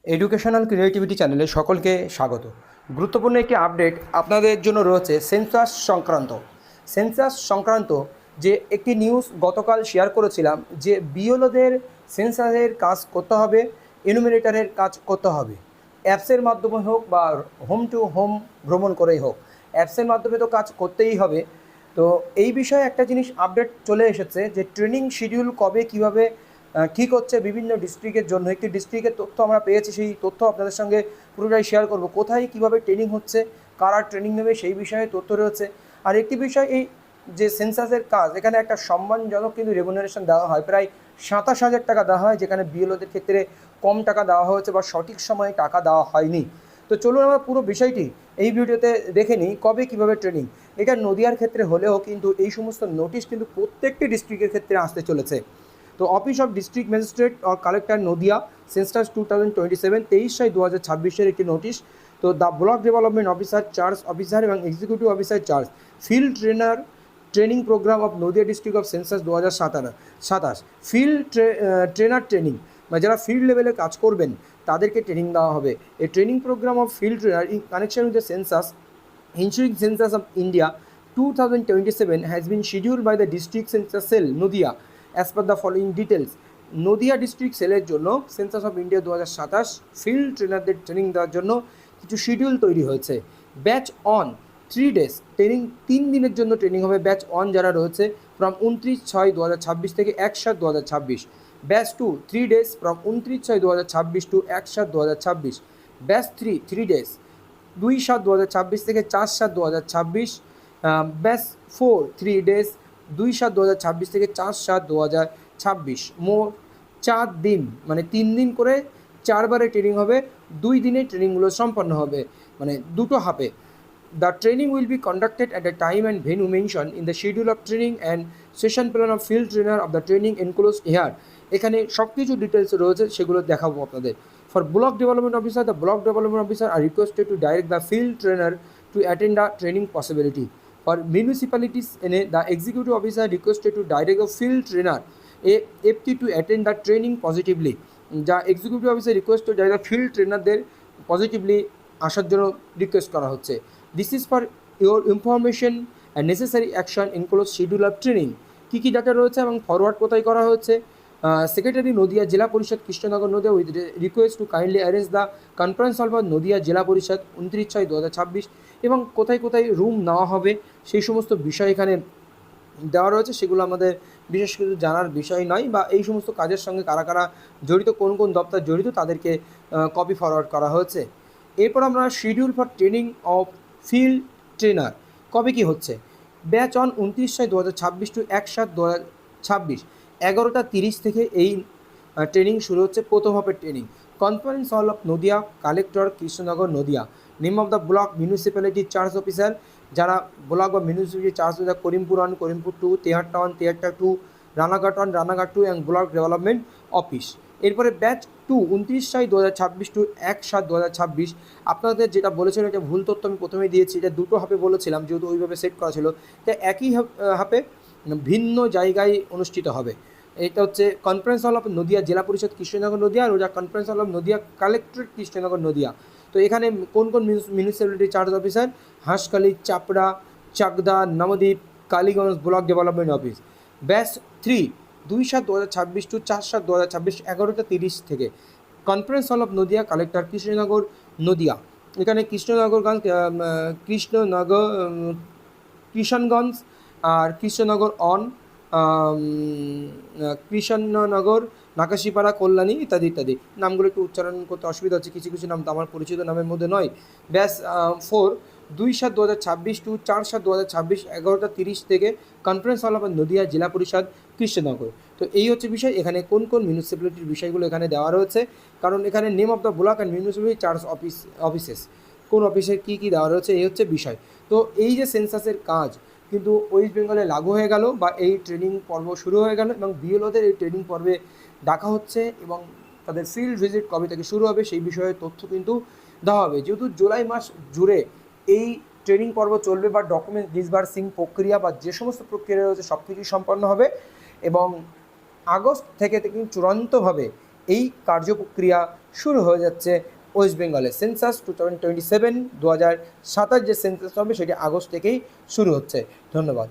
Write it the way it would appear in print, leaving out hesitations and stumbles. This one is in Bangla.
এডুকেশনাল ক্রিয়েটিভিটি চ্যানেলে সকলকে স্বাগত। গুরুত্বপূর্ণ একটি আপডেট আপনাদের জন্য রয়েছে সেন্সাস সংক্রান্ত যে একটি নিউজ গতকাল শেয়ার করেছিলাম যে বিএলওদের সেন্সাসের কাজ করতে হবে, এনুমিনেটরের কাজ করতে হবে, অ্যাপসের মাধ্যমে হোক বা হোম টু হোম ভ্রমণ করেই হোক, অ্যাপসের মাধ্যমে তো কাজ করতেই হবে। তো এই বিষয়ে একটা জিনিস আপডেট চলে এসেছে যে ট্রেনিং শিডিউল কবে কীভাবে ঠিক হচ্ছে বিভিন্ন ডিস্ট্রিক্টের জন্য। একটি ডিস্ট্রিক্টের তথ্য আমরা পেয়েছি, সেই তথ্য আপনাদের সঙ্গে পুরোটাই শেয়ার করব। কোথায় কীভাবে ট্রেনিং হচ্ছে, কারা ট্রেনিং নেবে সেই বিষয়ে তথ্য রয়েছে। আর একটি বিষয়, এই যে সেন্সাসের কাজ, এখানে একটা সম্মানজনক কিন্তু রেমুনারেশন দেওয়া হয়, প্রায় 27,000 টাকা দেওয়া হয়, যেখানে বিএলওদের ক্ষেত্রে কম টাকা দেওয়া হয়েছে বা সঠিক সময়ে টাকা দেওয়া হয়নি। তো চলুন আমরা পুরো বিষয়টি এই ভিডিওতে দেখে নিই কবে কীভাবে ট্রেনিং। এটা নদিয়ার ক্ষেত্রে হলেও কিন্তু এই সমস্ত নোটিশ কিন্তু প্রত্যেকটি ডিস্ট্রিক্টের ক্ষেত্রে আসতে চলেছে। তো অফিস অফ ডিস্ট্রিক্ট ম্যাজিস্ট্রেট আর কালেক্টর নদিয়া সেন্সাস 2027 23/6/2026 একটি নোটিশ। তো the block development officer charge officer এবং executive officer charge field training programme of Nadia district of census 2027। Trainer training, মানে যারা ফিল্ড লেভেলে কাজ করবেন তাদেরকে ট্রেনিং দেওয়া হবে। এই training programme of field trainer in connection with the census ensuing census of India 2027 has been scheduled by the district census cell Nodia as per the following details. Nadia district সেলের জন্য সেন্সাস অফ ইন্ডিয়া 2027 ফিল্ড ট্রেনারদের ট্রেনিং দেওয়ার জন্য কিছু শিডিউল তৈরি হয়েছে। ব্যাচ অন 3 days ট্রেনিং, 3 দিনের জন্য ট্রেনিং হবে। ব্যাচ অন যারা রয়েছে ফ্রম 29/6/2026 থেকে 1/7/2026। Batch 2 3 days from 29/6/2026 to 1/7/2026। Batch 3 days 2/7/2026 থেকে 4/7/2026। ব্যাচ 4 3 days 2/7/2026 থেকে 4/7/2026। মোট 4 দিন, মানে 3 দিন করে 4 বারে ট্রেনিং হবে। 2 দিনে ট্রেনিংগুলো সম্পন্ন হবে, মানে দুটো হাফে। The training will be conducted at a time and venue mentioned in the schedule of training and session plan of field trainer of the training enclosed here. এখানে সব কিছু ডিটেলস রয়েছে, সেগুলো দেখাবো আপনাদের। For block development officer, the block development officer are requested to direct the field trainer to attend the training possibility. For municipalities, the executive officer requested to direct the field trainer FT to attend the training positively. যা executive officer request to direct the field ট্রেনারদের পজিটিভলি আসার জন্য রিকোয়েস্ট করা হচ্ছে। This is for your information and necessary action includes schedule of training. কী কী ডাটা রয়েছে এবং ফরওয়ার্ড কোথায় করা হচ্ছে। সেক্রেটারি নদিয়া জেলা পরিষদ Krishnanagar Nadia with request to kindly arrange the conference hall for Nadia জেলা পরিষদ 29/6/2026। এবং কোথায় কোথায় রুম নেওয়া হবে সেই সমস্ত বিষয় এখানে দেওয়া রয়েছে, সেগুলো আমাদের বিশেষ কিছু জানার বিষয় নয়, বা এই সমস্ত কাজের সঙ্গে কারা কারা জড়িত, কোন কোন দপ্তর জড়িত, তাদেরকে কপি ফরওয়ার্ড করা হয়েছে। এরপর আমরা schedule for training of field trainer কবে কী হচ্ছে। ব্যাচ অন 29/6/2026 টু 1/7/2026 11:30 থেকে এই ট্রেনিং শুরু হচ্ছে। প্রথম হবে training conference hall of Nadia, collector Krishnanagar Nadia. Name of the block municipality charge officer, যারা ব্লক বা municipality charge officer Karimpur 1, Karimpur 2, Tehatta 1, Tehatta 2, Ranaghat 1, Ranaghat 2 এবং ব্লক ডেভেলপমেন্ট অফিস। এরপরে ব্যাচ 2 29/6/2026 টু 1/7/2026। আপনাদের যেটা বলেছিলেন এটা ভুল তথ্য আমি প্রথমেই দিয়েছি, এটা দুটো হাফে বলেছিলাম যেহেতু ওইভাবে সেট করা ছিল। তাই একই হাফে ভিন্ন জায়গায় অনুষ্ঠিত হবে। এটা হচ্ছে কনফারেন্স হল অফ নদিয়া জেলা পরিষদ কৃষ্ণনগর নদিয়া, আর ওটা conference hall of Nadia collectorate Krishnanagar Nadia. তো এখানে কোন কোন municipality charge officer, Hanskhali, Chapra, Chakdah, Nabadwip, Kaliganj block development office. Batch 3 2/7/2026 to 4/7/2026 11:30 থেকে conference hall of Nadia, collector Krishnanagar Nadia. এখানে কিষানগঞ্জ আর কৃষ্ণনগর অন, কৃষ্ণনগর, নাকাশিপাড়া, কল্যাণী ইত্যাদি ইত্যাদি। নামগুলো একটু উচ্চারণ করতে অসুবিধা হচ্ছে, কিছু কিছু নাম তো আমার পরিচিত নামের মধ্যে নয়। ব্যাস 4 2/7/2026 টু 4/7/2026 11:30 থেকে কনফারেন্স হল অফ নদিয়া জেলা পরিষদ কৃষ্ণনগর। তো এই হচ্ছে বিষয়, এখানে কোন কোন মিউনিসিপ্যালিটির বিষয়গুলো এখানে দেওয়া রয়েছে, কারণ এখানে name of the block and municipality charge offices, কোন অফিসের কী কী দেওয়া রয়েছে, এই হচ্ছে বিষয়। তো এই যে সেন্সাসের কাজ কিন্তু ওয়েস্ট বেঙ্গলে লাগু হয়ে গেল, বা এই ট্রেনিং পর্ব শুরু হয়ে গেল, এবং বিএলওদের এই ট্রেনিং পর্বে ডাকা হচ্ছে এবং তাদের ফিল্ড ভিজিট কবে থেকে শুরু হবে সেই বিষয়ে তথ্য কিন্তু দেওয়া হবে। যেহেতু জুলাই মাস জুড়ে এই ট্রেনিং পর্ব চলবে, বা ডকুমেন্ট ডিসবার্সিং প্রক্রিয়া বা যে সমস্ত প্রক্রিয়া রয়েছে সব কিছুই সম্পন্ন হবে, এবং আগস্ট থেকে কিন্তু চূড়ান্তভাবে এই কার্যপ্রক্রিয়া শুরু হয়ে যাচ্ছে ওয়েস্ট বেঙ্গলে। সেন্সাস 2027 2027 যে সেন্সাস হবে সেটি আগস্ট থেকেই শুরু হচ্ছে। ধন্যবাদ।